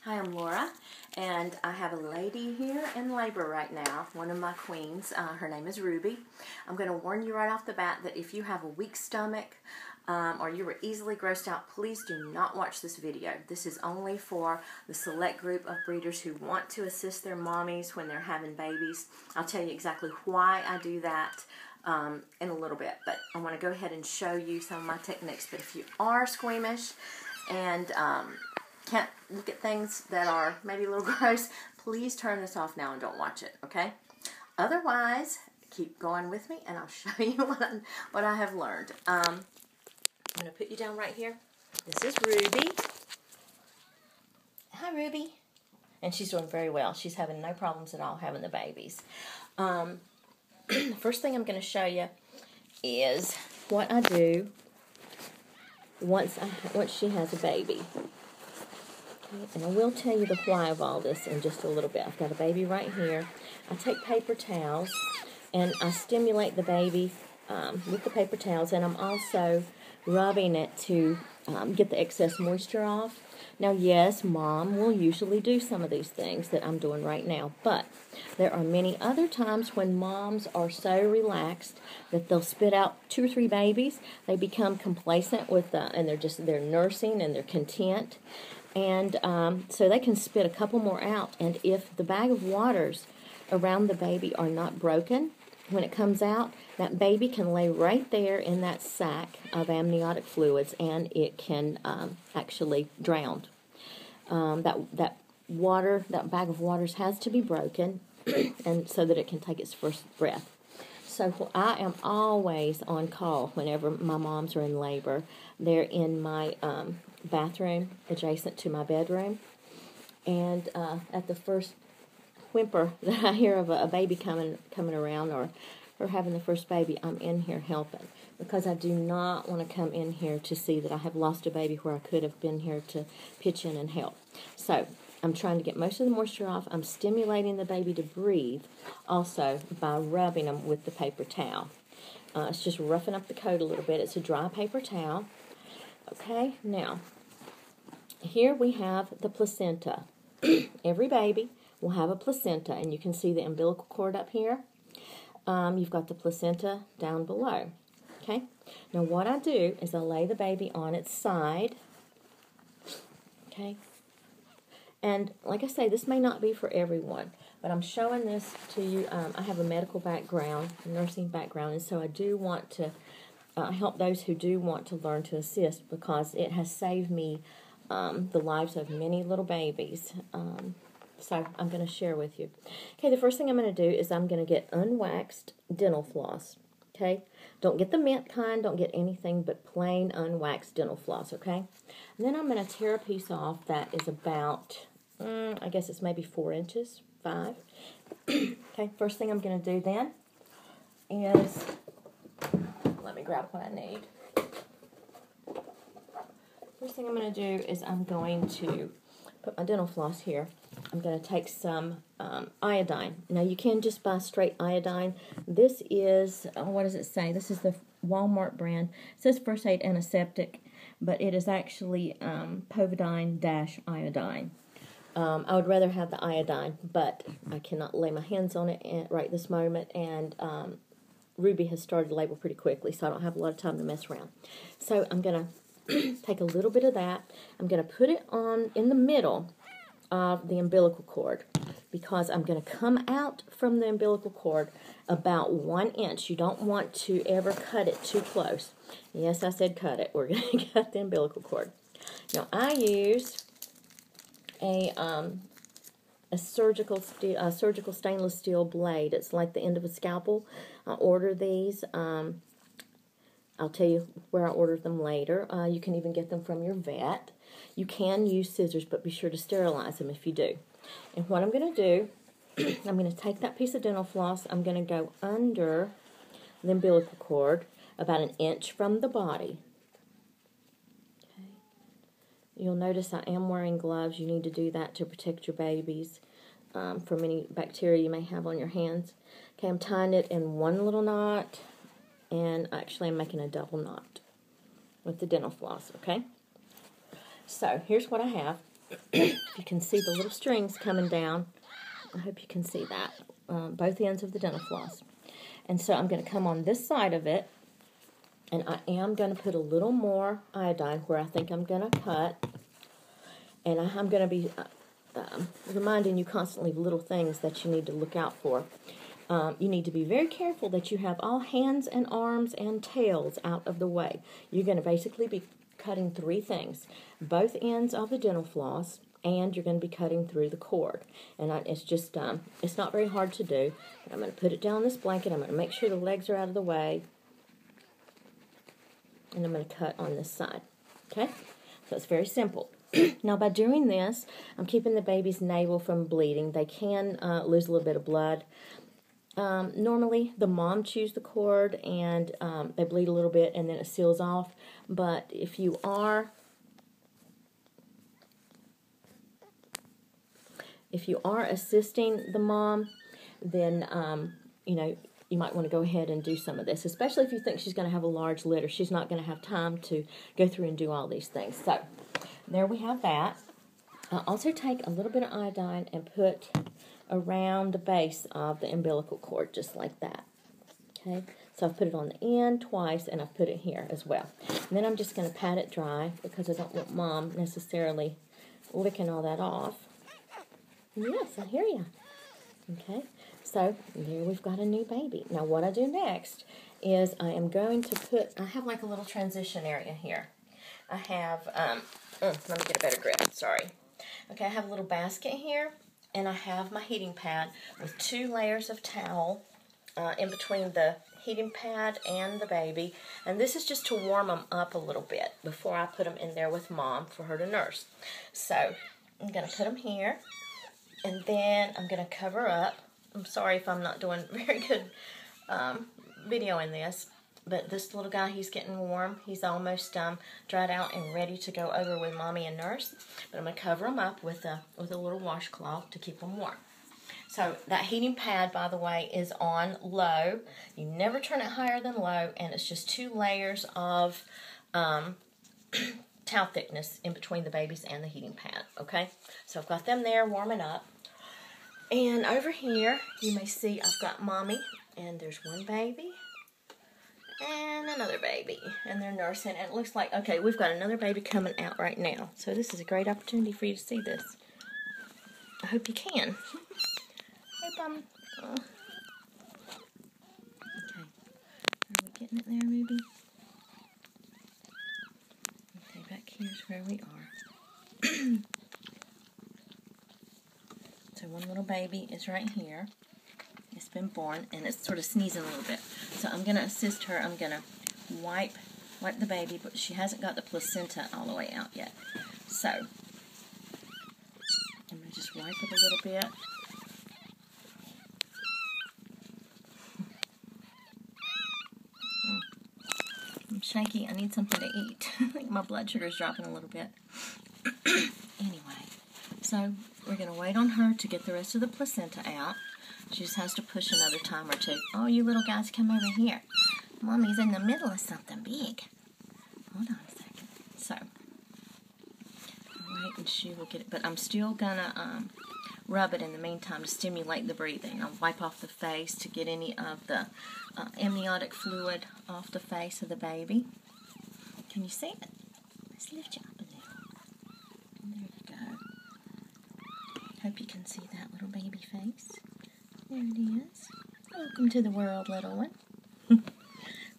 Hi, I'm Laura, and I have a lady here in labor right now, one of my queens. Her name is Ruby. I'm going to warn you right off the bat that if you have a weak stomach or you were easily grossed out, please do not watch this video. This is only for the select group of breeders who want to assist their mommies when they're having babies. I'll tell you exactly why I do that in a little bit, but I want to go ahead and show you some of my techniques. But if you are squeamish and can't look at things that are maybe a little gross, please turn this off now and don't watch it, okay? Otherwise, keep going with me and I'll show you what I have learned. I'm going to put you down right here. This is Ruby. Hi, Ruby. And she's doing very well. She's having no problems at all having the babies. The first thing I'm going to show you is what I do once she has a baby. And I will tell you the why of all this in just a little bit. I've got a baby right here. I take paper towels and I stimulate the baby with the paper towels, and I'm also rubbing it to get the excess moisture off. Now, yes, Mom will usually do some of these things that I'm doing right now, but there are many other times when moms are so relaxed that they'll spit out 2 or 3 babies. They become complacent with and they're nursing and they're content. And so they can spit a couple more out, and if the bag of waters around the baby are not broken, when it comes out, that baby can lay right there in that sac of amniotic fluids, and it can actually drown. That bag of waters has to be broken, and so that it can take its first breath. So I am always on call whenever my moms are in labor. They're in my bathroom adjacent to my bedroom, and at the first whimper that I hear of a baby coming around or having the first baby, I'm in here helping, because I do not want to come in here to see that I have lost a baby where I could have been here to pitch in and help. So I'm trying to get most of the moisture off. I'm stimulating the baby to breathe also by rubbing them with the paper towel. It's just roughing up the coat a little bit. It's a dry paper towel. Okay, now here we have the placenta. Every baby will have a placenta, and you can see the umbilical cord up here. You've got the placenta down below. Okay, now what I do is I lay the baby on its side. Okay, and like I say, this may not be for everyone, but I'm showing this to you. I have a medical background, a nursing background, and so I do want to help those who do want to learn to assist, because it has saved me the lives of many little babies. So I'm going to share with you. Okay, the first thing I'm going to do is I'm going to get unwaxed dental floss. Okay, don't get the mint kind, don't get anything but plain unwaxed dental floss, okay? And then I'm going to tear a piece off that is about, I guess it's maybe 4 inches, 5. Okay, first thing I'm going to do then is, let me grab what I need. First thing I'm going to do is I'm going to put my dental floss here. I'm going to take some iodine. Now, you can just buy straight iodine. This is, what does it say? This is the Walmart brand. It says First Aid Antiseptic, but it is actually povidone-iodine. I would rather have the iodine, but I cannot lay my hands on it right this moment, and Ruby has started labor pretty quickly, so I don't have a lot of time to mess around. So I'm going to take a little bit of that. I'm going to put it on in the middle of the umbilical cord, because I'm going to come out from the umbilical cord about 1 inch. You don't want to ever cut it too close. Yes, I said cut it. We're going to cut the umbilical cord. Now, I use a surgical stainless steel blade. It's like the end of a scalpel. I order these. I'll tell you where I ordered them later. You can even get them from your vet. You can use scissors, but be sure to sterilize them if you do. And what I'm going to do, I'm going to take that piece of dental floss. I'm going to go under the umbilical cord about 1 inch from the body. Okay. You'll notice I am wearing gloves. You need to do that to protect your babies from any bacteria you may have on your hands. Okay, I'm tying it in one little knot. And actually I'm making a double knot with the dental floss, okay? So here's what I have. If you can see the little strings coming down, I hope you can see that, both ends of the dental floss. And so I'm going to come on this side of it, and I am going to put a little more iodine where I think I'm going to cut. And I'm going to be reminding you constantly of little things that you need to look out for. You need to be very careful that you have all hands and arms and tails out of the way. You're going to basically be cutting 3 things: both ends of the dental floss, and you're going to be cutting through the cord. And it's just, it's not very hard to do. I'm going to put it down on this blanket. I'm going to make sure the legs are out of the way. And I'm going to cut on this side. Okay? So it's very simple. Now, by doing this, I'm keeping the baby's navel from bleeding. They can lose a little bit of blood. Normally, the mom chews the cord, and they bleed a little bit, and then it seals off. But if you are assisting the mom, then you might want to go ahead and do some of this, especially if you think she's going to have a large litter. She's not going to have time to go through and do all these things. So there we have that. Also take a little bit of iodine and put around the base of the umbilical cord, just like that. Okay, so I've put it on the end twice, and I've put it here as well. And then I'm just going to pat it dry because I don't want Mom necessarily licking all that off. Yes, I hear you. Okay, so there we've got a new baby. Now what I do next is I am going to I have like a little transition area here. I have, let me get a better grip, sorry. Okay, I have a little basket here, and I have my heating pad with 2 layers of towel in between the heating pad and the baby. And this is just to warm them up a little bit before I put them in there with Mom for her to nurse. So I'm going to put them here, and then I'm going to cover up. I'm sorry if I'm not doing very good video in this, but this little guy, he's getting warm. He's almost dried out and ready to go over with Mommy and nurse. But I'm going to cover him up with a little washcloth to keep him warm. So that heating pad, by the way, is on low. You never turn it higher than low, and it's just 2 layers of towel thickness in between the babies and the heating pad, okay? So I've got them there warming up. And over here, you may see I've got Mommy, and there's one baby and another baby, and they're nursing, and it looks like, okay, we've got another baby coming out right now. So this is a great opportunity for you to see this. I hope you can. Okay. Are we getting it there, Ruby? Okay, back here's where we are. So one little baby is right here. It's been born, and it's sort of sneezing a little bit. So I'm going to assist her. I'm going to wipe the baby, but she hasn't got the placenta all the way out yet. So I'm going to just wipe it a little bit. I'm shaky. I need something to eat. I think my blood sugar is dropping a little bit. Anyway, so we're going to wait on her to get the rest of the placenta out. She just has to push another time or 2. Oh, you little guys, come over here. Mommy's in the middle of something big. Hold on a second. So, I'll wait and she will get it. But I'm still going to rub it in the meantime to stimulate the breathing. I'll wipe off the face to get any of the amniotic fluid off the face of the baby. Can you see it? Let's lift you up a little. There you go. Hope you can see that little baby face. There it is. Welcome to the world, little one.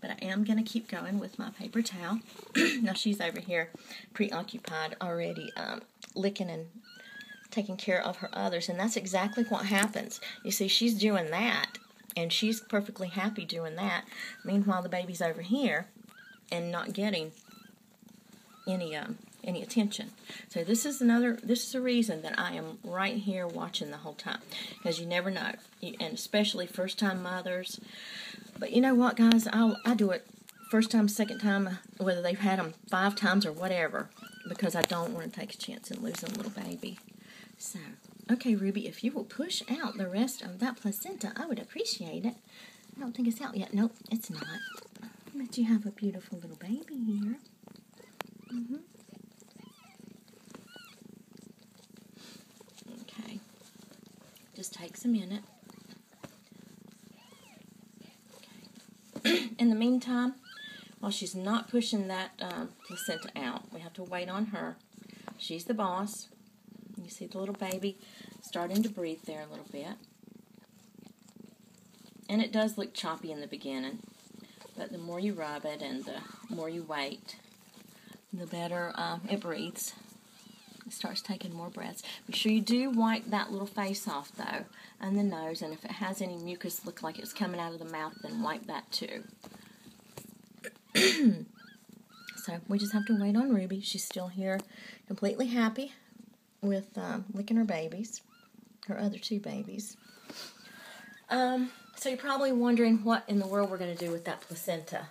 But I am going to keep going with my paper towel. Now she's over here preoccupied already licking and taking care of her others. And that's exactly what happens. You see, she's doing that, and she's perfectly happy doing that. Meanwhile, the baby's over here and not getting any attention. So this is a reason that I am right here watching the whole time, because you never know, and especially first-time mothers. But you know what, guys, I do it first time, second time, whether they've had them 5 times or whatever, because I don't want to take a chance in losing a little baby. So, okay, Ruby, if you will push out the rest of that placenta, I would appreciate it. I don't think it's out yet. Nope, it's not. But you have a beautiful little baby here. just takes a minute. Okay. In the meantime, while she's not pushing that placenta out, we have to wait on her. She's the boss. You see the little baby starting to breathe there a little bit. And it does look choppy in the beginning, but the more you rub it and the more you wait, the better it breathes. It starts taking more breaths. Be sure you do wipe that little face off, though, and the nose, and if it has any mucus look like it's coming out of the mouth, then wipe that too. So we just have to wait on Ruby. She's still here, completely happy with licking her babies, her other two babies. So you're probably wondering what in the world we're going to do with that placenta.